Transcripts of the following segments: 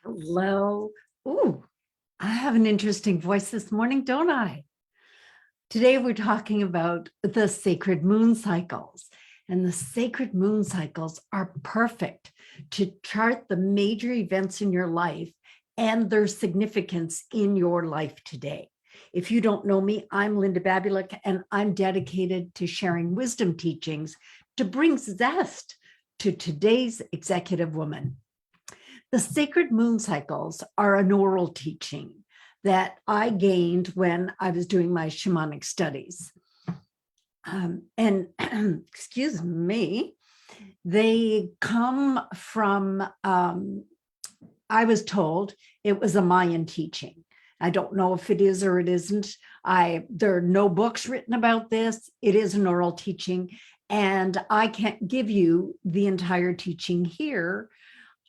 Hello. Ooh, I have an interesting voice this morning, don't I? Today we're talking about the sacred moon cycles. And the sacred moon cycles are perfect to chart the major events in your life and their significance in your life today. If you don't know me, I'm Linda Babulic, and I'm dedicated to sharing wisdom teachings to bring zest to today's executive woman. The sacred moon cycles are an oral teaching that I gained when I was doing my shamanic studies. Excuse me, they come from, I was told it was a Mayan teaching. I don't know if it is or it isn't. There are no books written about this. It is an oral teaching, and I can't give you the entire teaching here.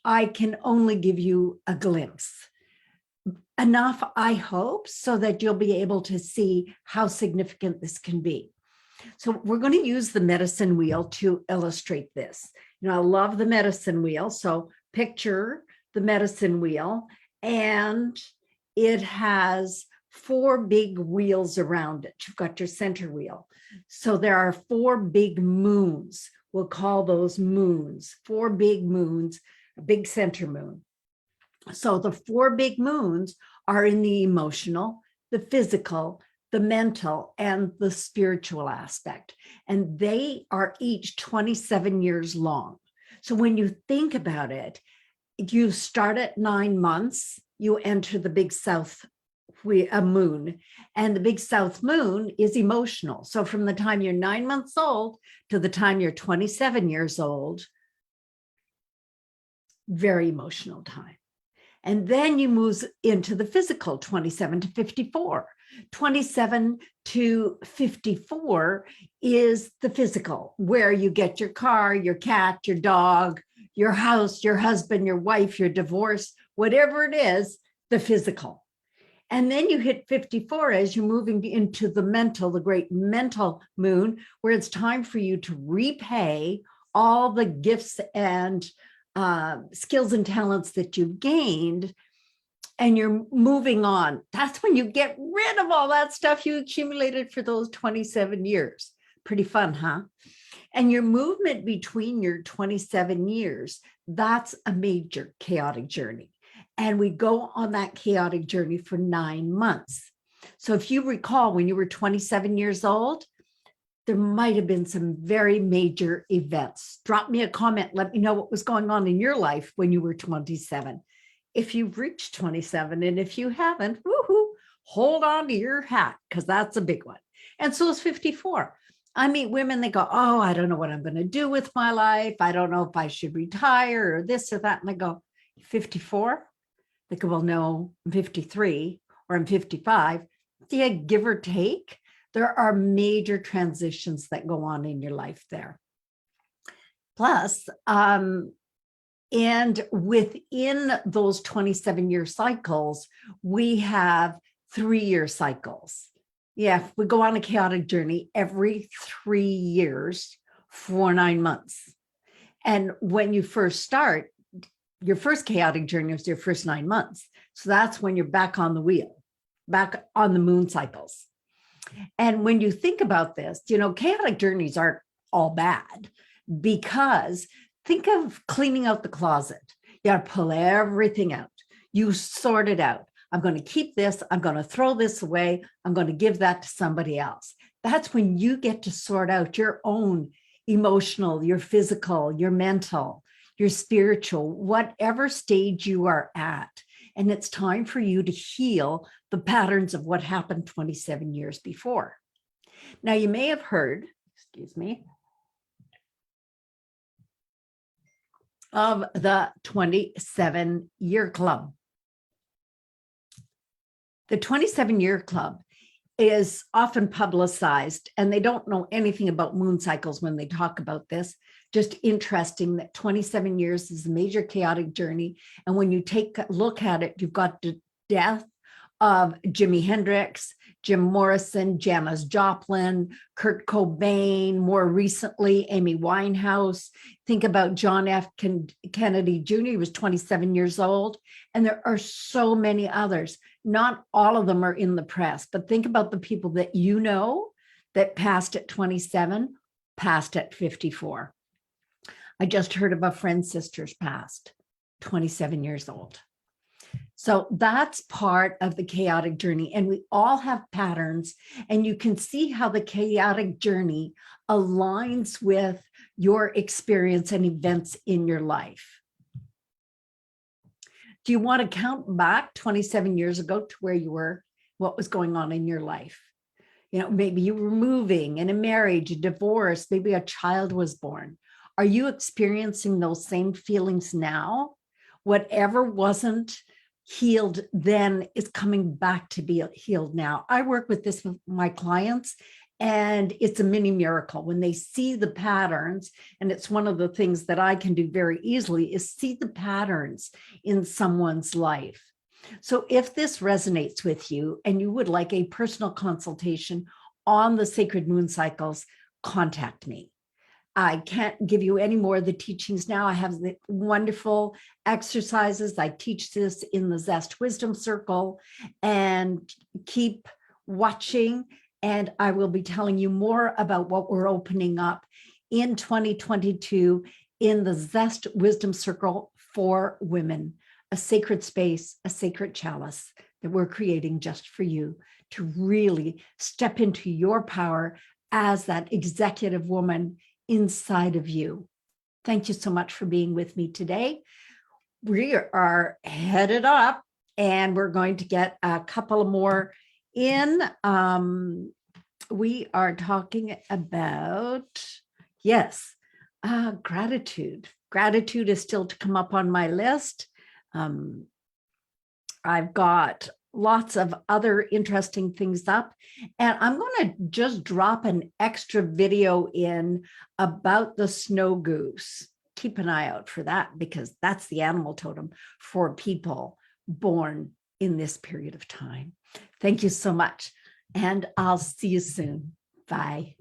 I can only give you a glimpse. Enough, I hope, so that you'll be able to see how significant this can be. So we're going to use the medicine wheel to illustrate this. You know, I love the medicine wheel. So picture the medicine wheel, and it has 4 big wheels around it. You've got your center wheel. So there are 4 big moons. We'll call those moons, 4 big moons, a big center moon. So the 4 big moons are in the emotional, the physical, the mental, and the spiritual aspect. And they are each 27 years long. So when you think about it, you start at 9 months, you enter the big south moon, and the big south moon is emotional. So from the time you're 9 months old to the time you're 27 years old, very emotional time. And then you move into the physical, 27 to 54. 27 to 54 is the physical, where you get your car, your cat, your dog, your house, your husband, your wife, your divorce, whatever it is, the physical. And then you hit 54 as you're moving into the mental, the great mental moon, where it's time for you to repay all the gifts and skills and talents that you've gained, and you're moving on. That's when you get rid of all that stuff you accumulated for those 27 years. Pretty fun, huh? And your movement between your 27 years, that's a major chaotic journey. And we go on that chaotic journey for 9 months. So if you recall, when you were 27 years old, there might have been some very major events. Drop me a comment. Let me know what was going on in your life when you were 27. If you've reached 27, and if you haven't, woohoo, hold on to your hat, because that's a big one. And so is 54. I meet women, they go, oh, I don't know what I'm going to do with my life. I don't know if I should retire or this or that. And I go, 54? They go, well, no, I'm 53 or I'm 55. Yeah, give or take. There are major transitions that go on in your life there. Plus, and within those 27-year cycles, we have 3-year cycles. Yeah, we go on a chaotic journey every 3 years for 9 months. And when you first start, your first chaotic journey was your first 9 months. So that's when you're back on the wheel, back on the moon cycles. And when you think about this, you know, chaotic journeys aren't all bad, because think of cleaning out the closet. You got to pull everything out. You sort it out. I'm going to keep this. I'm going to throw this away. I'm going to give that to somebody else. That's when you get to sort out your own emotional, your physical, your mental, your spiritual, whatever stage you are at. And it's time for you to heal the patterns of what happened 27 years before. Now, you may have heard, excuse me, of the 27-year club. The 27-year club is often publicized, and they don't know anything about moon cycles when they talk about this. Just interesting that 27 years is a major chaotic journey. And when you take a look at it, you've got the death of Jimi Hendrix, Jim Morrison, Janis Joplin, Kurt Cobain, more recently, Amy Winehouse. Think about John F. Kennedy Jr., he was 27 years old. And there are so many others. Not all of them are in the press, but think about the people that you know that passed at 27, passed at 54. I just heard of a friend's sister's passed, 27 years old. So that's part of the chaotic journey. And we all have patterns, and you can see how the chaotic journey aligns with your experience and events in your life. Do you want to count back 27 years ago to where you were, what was going on in your life? You know, maybe you were moving, in a marriage, a divorce, maybe a child was born. Are you experiencing those same feelings now? Whatever wasn't healed then is coming back to be healed now. I work with this with my clients, and it's a mini miracle when they see the patterns. And it's one of the things that I can do very easily is see the patterns in someone's life. So if this resonates with you and you would like a personal consultation on the sacred moon cycles, contact me. I can't give you any more of the teachings now. I have the wonderful exercises. I teach this in the ZEST Wisdom Circle, and keep watching. And I will be telling you more about what we're opening up in 2022 in the ZEST Wisdom Circle for women, a sacred space, a sacred chalice that we're creating just for you to really step into your power as that executive woman inside of you. Thank you so much for being with me today. We are headed up, and we're going to get a couple more in. We are talking about, yes, gratitude. Gratitude is still to come up on my list. I've got lots of other interesting things up, and I'm going to just drop an extra video in about the snow goose. Keep an eye out for that, because that's the animal totem for people born in this period of time. Thank you so much, and I'll see you soon. Bye.